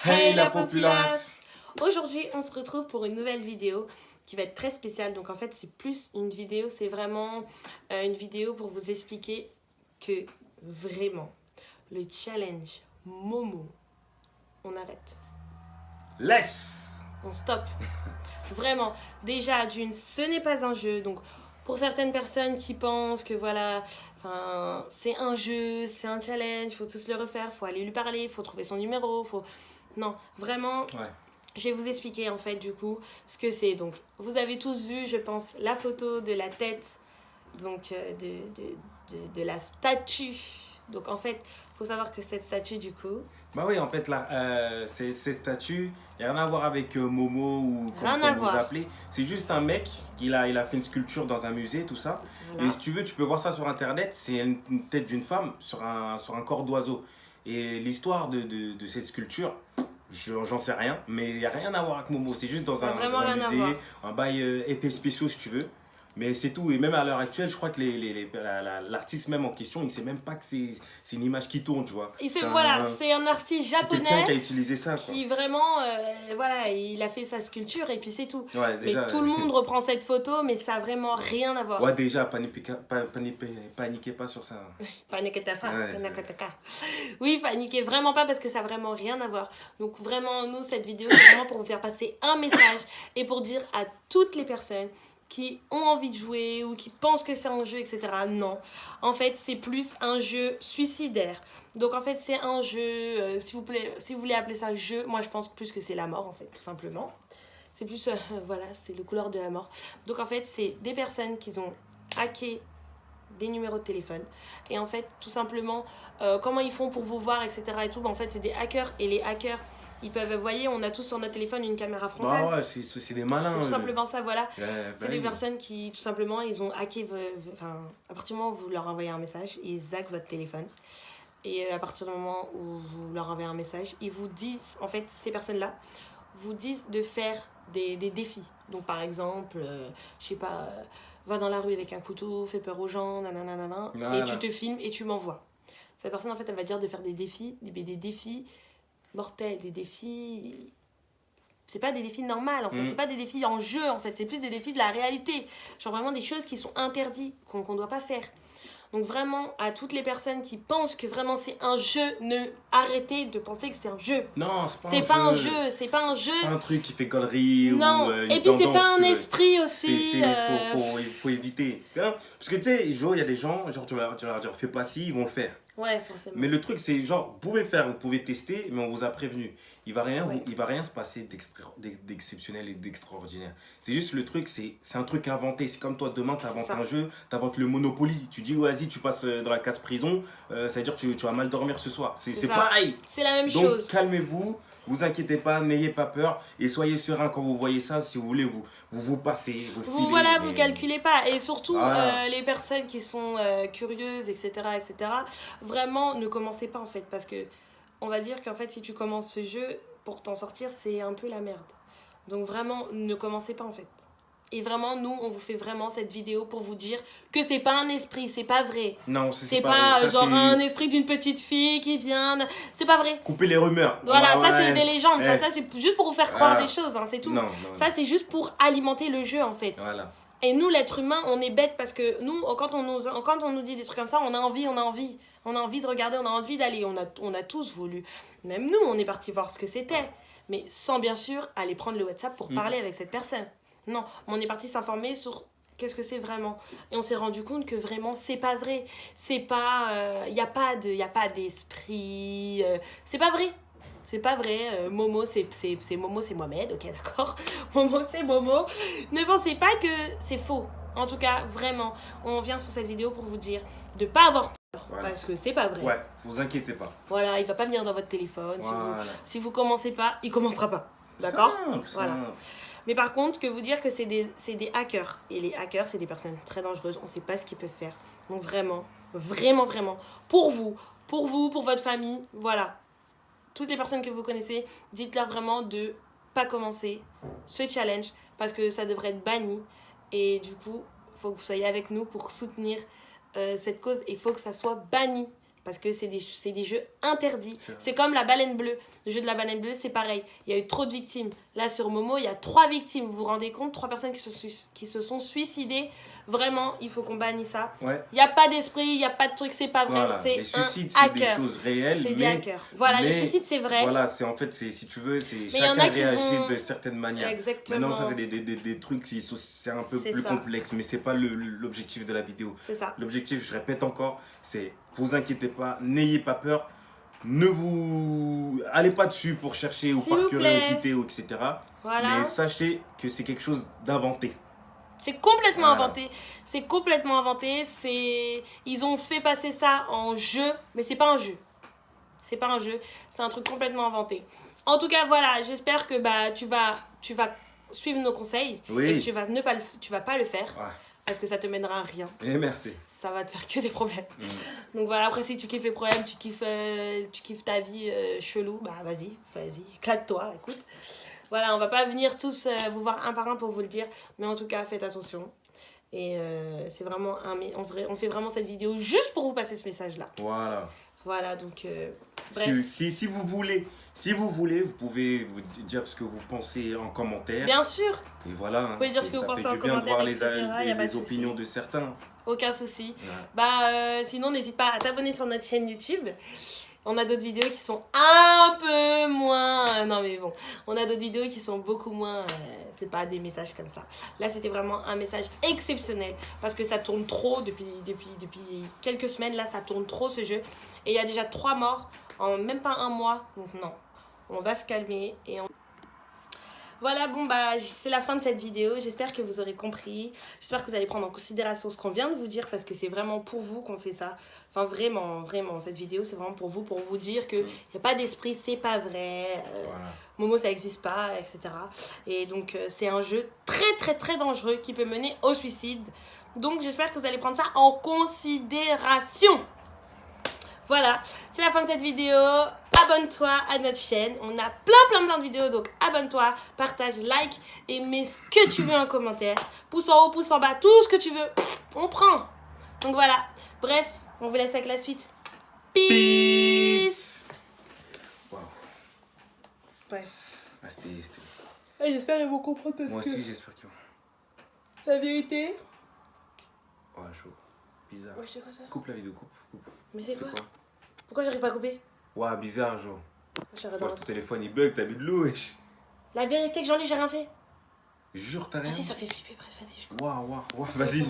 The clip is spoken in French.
Hey la populace! Aujourd'hui, on se retrouve pour une nouvelle vidéo qui va être très spéciale. Donc en fait, c'est plus une vidéo, c'est vraiment une vidéo pour vous expliquer que vraiment, le challenge Momo, on arrête. Laisse! On stop. Vraiment, déjà d'une, ce n'est pas un jeu. Donc pour certaines personnes qui pensent que voilà, c'est un jeu, c'est un challenge, il faut tous le refaire, il faut aller lui parler, il faut trouver son numéro, faut... Non, vraiment, Ouais. je vais vous expliquer en fait du coup ce que c'est. Donc vous avez tous vu, je pense, la photo de la tête, donc de la statue. Donc en fait, il faut savoir que cette statue du coup... Bah oui, en fait, là, cette statue, il n'y a rien à voir avec Momo ou Rien à comme vous voir. appelez. C'est juste un mec, il a fait une sculpture dans un musée, tout ça. Voilà. Et si tu veux, tu peux voir ça sur Internet. C'est une tête d'une femme sur un corps d'oiseau. Et l'histoire de cette sculpture, j'en sais rien, mais il n'y a rien à voir avec Momo. C'est juste dans Ça a un vraiment rien à musée, voir. un bail effets spéciaux, si tu veux. Mais c'est tout. Et même à l'heure actuelle, je crois que l'artiste même en question, il sait même pas que c'est une image qui tourne, tu vois. Et voilà, c'est un artiste C'est quelqu'un qui a japonais utilisé ça, quoi. qui vraiment, voilà, il a fait sa sculpture et puis c'est tout. Ouais, déjà, Mais tout le monde reprend cette photo, mais ça a vraiment rien à voir. Ouais, déjà, paniquez pas sur ça. Paniquez pas, Ouais, oui, paniquez vraiment pas parce que ça a vraiment rien à voir. Donc vraiment, nous, cette vidéo, c'est vraiment pour vous faire passer un message et pour dire à toutes les personnes qui ont envie de jouer ou qui pensent que c'est un jeu, etc. Non, en fait, c'est plus un jeu suicidaire. Donc en fait, c'est un jeu, si vous voulez appeler ça jeu, moi je pense plus que c'est la mort, en fait, tout simplement. C'est plus, voilà, c'est le couleur de la mort. Donc en fait, c'est des personnes qui ont hacké des numéros de téléphone. Et en fait, tout simplement, comment ils font pour vous voir, etc. Et tout, en fait, c'est des hackers. Et les hackers, ils peuvent, vous voyez, on a tous sur notre téléphone une caméra frontale. Bah ouais, c'est des malins. C'est tout simplement ça, voilà. C'est des oui. personnes qui, tout simplement, ils ont hacké, à partir du moment où vous leur envoyez un message, ils hackent votre téléphone. Et à partir du moment où vous leur envoyez un message, ils vous disent, en fait, ces personnes-là, vous disent de faire des défis. Donc, par exemple, je sais pas, va dans la rue avec un couteau, fais peur aux gens, nanana, Voilà. et tu te filmes et tu m'envoies. Cette personne, en fait, elle va dire de faire des défis mortels, des défis... C'est pas des défis normaux, en fait. C'est pas des défis en jeu, en fait. C'est plus des défis de la réalité. Genre vraiment des choses qui sont interdites, qu'on doit pas faire. Donc vraiment, à toutes les personnes qui pensent que vraiment c'est un jeu, ne arrêtez de penser que c'est un jeu. Non, c'est C'est pas un jeu, c'est pas un jeu. C'est pas un truc qui fait gaulerie Non, ou une et puis c'est tendance, pas un tu veux. esprit aussi. Il faut éviter. Parce que tu sais, il y a des gens, genre tu vas leur dire fais pas ci, ils vont le faire. Ouais, forcément. Mais le truc, c'est genre, vous pouvez faire, vous pouvez tester, mais on vous a prévenu. Il va rien se passer d'exceptionnel et d'extraordinaire. C'est juste le truc, c'est un truc inventé. C'est comme toi, demain, tu inventes un jeu, tu inventes le Monopoly. Tu dis, vas-y, tu passes dans la case prison, ça veut dire que tu vas mal dormir ce soir. C'est pareil. C'est la même Donc, chose. calmez-vous, vous inquiétez pas, n'ayez pas peur et soyez serein quand vous voyez ça. Si vous voulez, vous passez, vous filez. Voilà, vous calculez pas. Et surtout, Voilà. les personnes qui sont curieuses, etc., vraiment, ne commencez pas en fait. Parce que, on va dire qu'en fait, si tu commences ce jeu, pour t'en sortir, c'est un peu la merde. Donc vraiment, ne commencez pas en fait. Et vraiment, nous, on vous fait vraiment cette vidéo pour vous dire que c'est pas un esprit, c'est pas vrai. Non, c'est pas vrai. Ça, genre un esprit d'une petite fille qui vient. C'est pas vrai. Couper les rumeurs. Voilà, ouais, ça c'est des légendes. Ouais. Ça c'est juste pour vous faire croire des choses, hein, c'est tout. Non, ça c'est juste pour alimenter le jeu en fait. Voilà. Et nous, l'être humain, on est bête parce que nous, quand on nous dit des trucs comme ça, on a envie de regarder, on a envie d'aller. On a tous voulu. Même nous, on est parti voir ce que c'était. Mais sans bien sûr aller prendre le WhatsApp pour parler avec cette personne. Non, on est parti s'informer sur qu'est-ce que c'est vraiment. Et on s'est rendu compte que vraiment, c'est pas vrai. C'est pas... y a pas d'esprit. C'est pas vrai. C'est pas vrai. Momo, c'est Momo, c'est Mohamed. Ok, d'accord. Momo, c'est Momo. Ne pensez pas que c'est faux. En tout cas, vraiment, on vient sur cette vidéo pour vous dire de pas avoir peur. Voilà. Parce que c'est pas vrai. Ouais, vous inquiétez pas. Voilà, il va pas venir dans votre téléphone. Voilà. Si vous commencez pas, il commencera pas. D'accord ? Voilà. Mais par contre, que vous dire que c'est des hackers. Et les hackers, c'est des personnes très dangereuses. On ne sait pas ce qu'ils peuvent faire. Donc vraiment, vraiment, vraiment, pour vous, pour votre famille, voilà. Toutes les personnes que vous connaissez, dites-leur vraiment de pas commencer ce challenge parce que ça devrait être banni. Et du coup, il faut que vous soyez avec nous pour soutenir cette cause. Et il faut que ça soit banni. Parce que c'est des jeux interdits. C'est comme la baleine bleue. Le jeu de la baleine bleue, c'est pareil. Il y a eu trop de victimes. Là, sur Momo, il y a 3 victimes. Vous vous rendez compte? 3 personnes qui se sont suicidées. Vraiment, il faut qu'on bannisse ça. Ouais. Il n'y a pas d'esprit, il n'y a pas de truc, c'est pas vrai. Voilà. C'est les suicides, un c'est des hacker. choses réelles. C'est des hackers. Voilà, les suicides, c'est vrai. Voilà, c'est en fait, si tu veux, y en chacun a qui réagit vont- de certaines manières. Exactement. Maintenant, ça, c'est des trucs, c'est un peu C'est plus ça. complexe, mais c'est pas l'objectif de la vidéo. C'est ça. L'objectif, je répète encore, c'est vous inquiétez pas, n'ayez pas peur, ne vous allez pas dessus pour chercher ou S'il par vous plaît. curiosité ou etc. Voilà. Mais sachez que c'est quelque chose d'inventé. C'est complètement Voilà. inventé. C'est complètement inventé. Ils ont fait passer ça en jeu, mais c'est pas un jeu. C'est pas un jeu. C'est un truc complètement inventé. En tout cas, voilà. J'espère que tu vas suivre nos conseils Oui. et que tu vas pas le faire Ouais. parce que ça te mènera à rien. Et merci. Ça va te faire que des problèmes. Donc voilà. Après, si tu kiffes les problèmes, tu kiffes ta vie chelou, bah vas-y, éclate-toi. Écoute. Voilà, on va pas venir tous vous voir un par un pour vous le dire, mais en tout cas, faites attention. Et c'est vraiment on fait vraiment cette vidéo juste pour vous passer ce message-là. Voilà. Voilà, donc bref. Si vous voulez, vous pouvez vous dire ce que vous pensez en commentaire. Bien sûr, Et voilà. Vous pouvez dire ce que vous pensez en bien de commentaire, voir etc., y a pas de les souci. opinions de certains. aucun souci. Ouais. Sinon, n'hésite pas à t'abonner sur notre chaîne YouTube. On a d'autres vidéos qui sont un peu moins... Non mais bon, on a d'autres vidéos qui sont beaucoup moins... c'est pas des messages comme ça. Là, c'était vraiment un message exceptionnel. Parce que ça tourne trop depuis quelques semaines. Là, ça tourne trop ce jeu. Et il y a déjà 3 morts en même pas un mois. Donc non, on va se calmer. Voilà, bon c'est la fin de cette vidéo. J'espère que vous aurez compris. J'espère que vous allez prendre en considération ce qu'on vient de vous dire parce que c'est vraiment pour vous qu'on fait ça. Enfin vraiment, vraiment, cette vidéo c'est vraiment pour vous dire qu'il n'y a pas d'esprit, c'est pas vrai. Voilà. Momo ça n'existe pas, etc. Et donc c'est un jeu très très très dangereux qui peut mener au suicide. Donc j'espère que vous allez prendre ça en considération. Voilà, c'est la fin de cette vidéo. Abonne-toi à notre chaîne. On a plein de vidéos. Donc abonne-toi, partage, like et mets ce que tu veux en commentaire. Pouce en haut, pouce en bas, tout ce que tu veux. On prend. Donc voilà. Bref, on vous laisse avec la suite. Peace. Wow. Bref. Ah, c'était... J'espère qu'ils vont comprendre parce Moi que aussi, j'espère qu'ils vont. la vérité... Ouais, chaud. Bizarre. Ouais, je sais quoi ça. Coupe la vidéo, coupe. Mais c'est quoi? Pourquoi j'arrive pas à couper? Ouais, bizarre, genre. J'arrête Moi, d'en- ton téléphone, il bug, t'as mis de l'eau, wesh. La vérité que Jean-Luc, j'ai rien fait. Jure, t'as rien. Vas-y, ça fait flipper. Bref, vas-y. Waouh, vas-y.